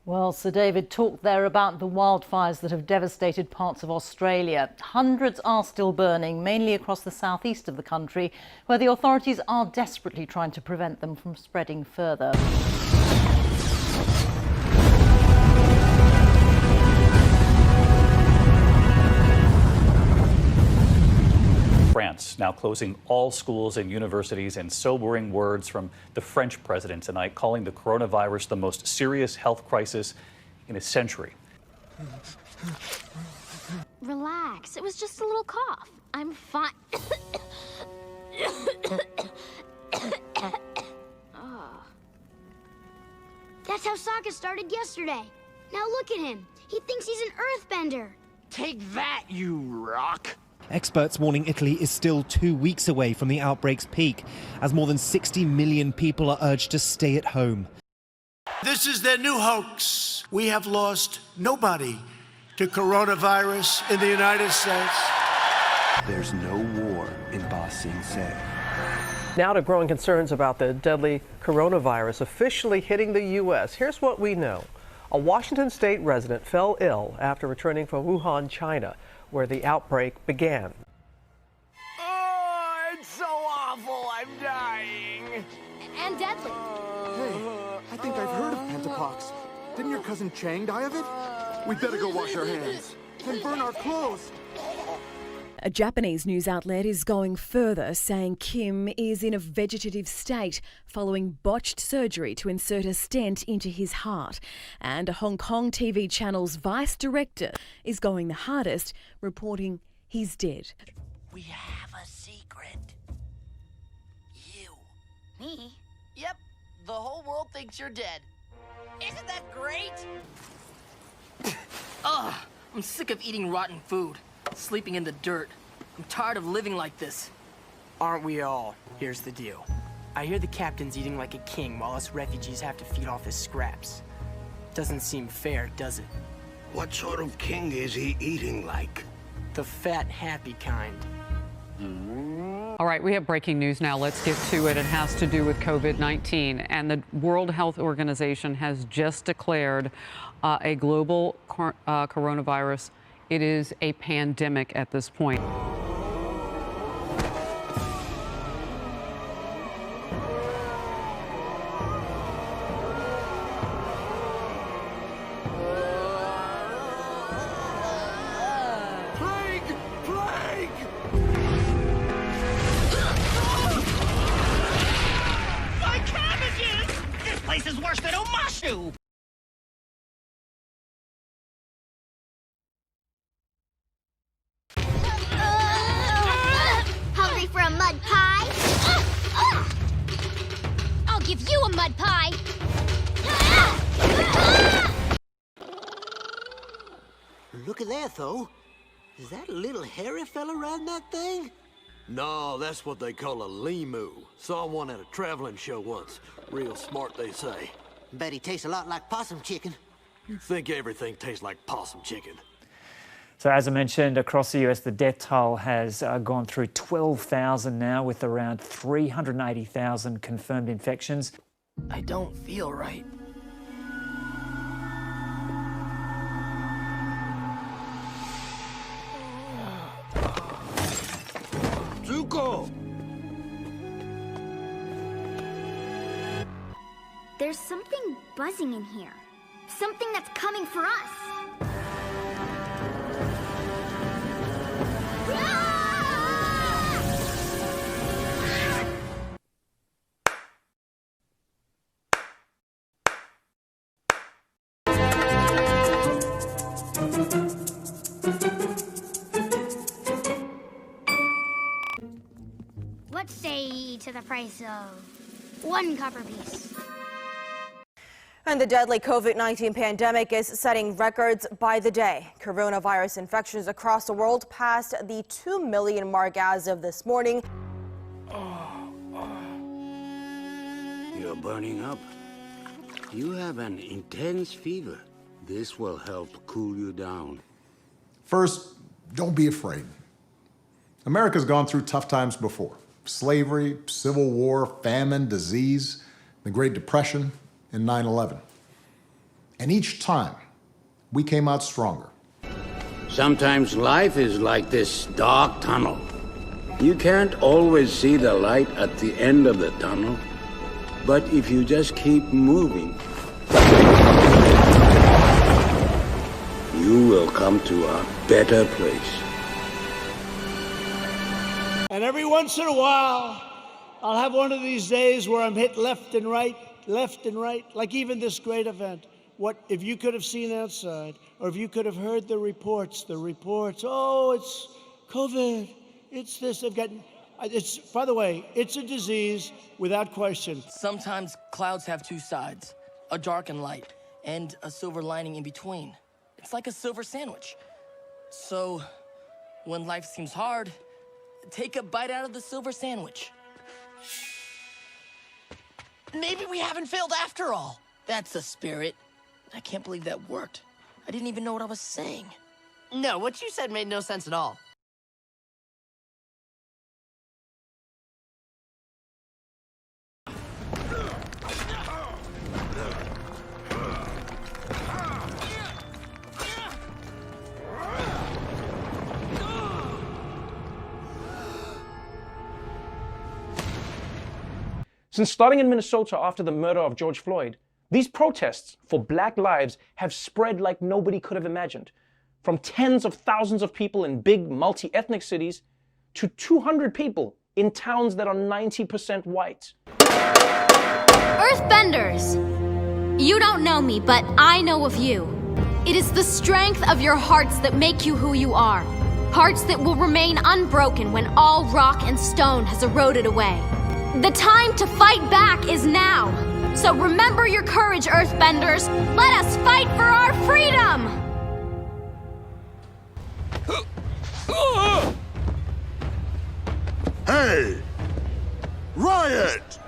Well, Sir David talked there about the wildfires that have devastated parts of Australia. Hundreds are still burning, mainly across the southeast of the country, where the authorities are desperately trying to prevent them from spreading further. France now closing all schools and universities, and sobering words from the French president tonight, calling the coronavirus the most serious health crisis in a century. Relax, it was just a little cough. I'm fine. Oh. That's how soccer started yesterday. Now look at him. He thinks he's an earthbender. Take that, you rock! Experts warning Italy is still 2 weeks away from the outbreak's peak, as more than 60 million people are urged to stay at home. This is their new hoax. We have lost nobody to coronavirus in the United States. There's no war in Ba Sing Se. Now to growing concerns about the deadly coronavirus officially hitting the U.S. Here's what we know. A Washington state resident fell ill after returning from Wuhan, China, where the outbreak began. Oh, it's so awful. I'm dying. And deadly. Hey, I think I've heard of Pentapox. Didn't your cousin Chang die of it? We better go wash our hands and burn our clothes. A Japanese news outlet is going further, saying Kim is in a vegetative state following botched surgery to insert a stent into his heart. And a Hong Kong TV channel's vice director is going the hardest, reporting he's dead. We have a secret. You. Me? Yep, the whole world thinks you're dead. Isn't that great? Ugh, I'm sick of eating rotten food. Sleeping in the dirt. I'm tired of living like this. Aren't we all? Here's the deal. I hear the captain's eating like a king while us refugees have to feed off his scraps. Doesn't seem fair, does it? What sort of king is he eating like? The fat, happy kind. All right, we have breaking news now. Let's get to it. It has to do with COVID-19. And the World Health Organization has just declared a global coronavirus. It is a pandemic at this point. Plague! Plague! My cabbages! This place is worse than Omashu! Hungry for a mud pie? I'll give you a mud pie. Look at that, though. Is that a little hairy fella riding that thing? No, that's what they call a lemur. Saw one at a traveling show once. Real smart, they say. Bet he tastes a lot like possum chicken. You think everything tastes like possum chicken. So as I mentioned, across the US, the death toll has gone through 12,000 now, with around 380,000 confirmed infections. I don't feel right. Zuko! There's something buzzing in here. Something that's coming for us. What say ye to the price of 1 copper piece? And the deadly COVID-19 pandemic is setting records by the day. Coronavirus infections across the world passed the 2 million mark as of this morning. You're burning up. You have an intense fever. This will help cool you down. First, don't be afraid. America's gone through tough times before. Slavery, Civil War, famine, disease, the Great Depression, and 9/11. And each time, we came out stronger. Sometimes life is like this dark tunnel. You can't always see the light at the end of the tunnel, but if you just keep moving, you will come to a better place. And every once in a while, I'll have one of these days where I'm hit left and right, like even this great event. What if you could have seen outside, or if you could have heard the reports, oh, it's COVID, it's this, by the way, it's a disease without question. Sometimes clouds have two sides, a dark and light, and a silver lining in between. It's like a silver sandwich. So, when life seems hard, take a bite out of the silver sandwich. Maybe we haven't failed after all. That's the spirit. I can't believe that worked. I didn't even know what I was saying. No, what you said made no sense at all. Since starting in Minnesota after the murder of George Floyd, these protests for Black lives have spread like nobody could have imagined. From tens of thousands of people in big multi-ethnic cities to 200 people in towns that are 90% white. Earthbenders! You don't know me, but I know of you. It is the strength of your hearts that make you who you are. Hearts that will remain unbroken when all rock and stone has eroded away. The time to fight back is now. So remember your courage, Earthbenders. Let us fight for our freedom! Hey! Riot!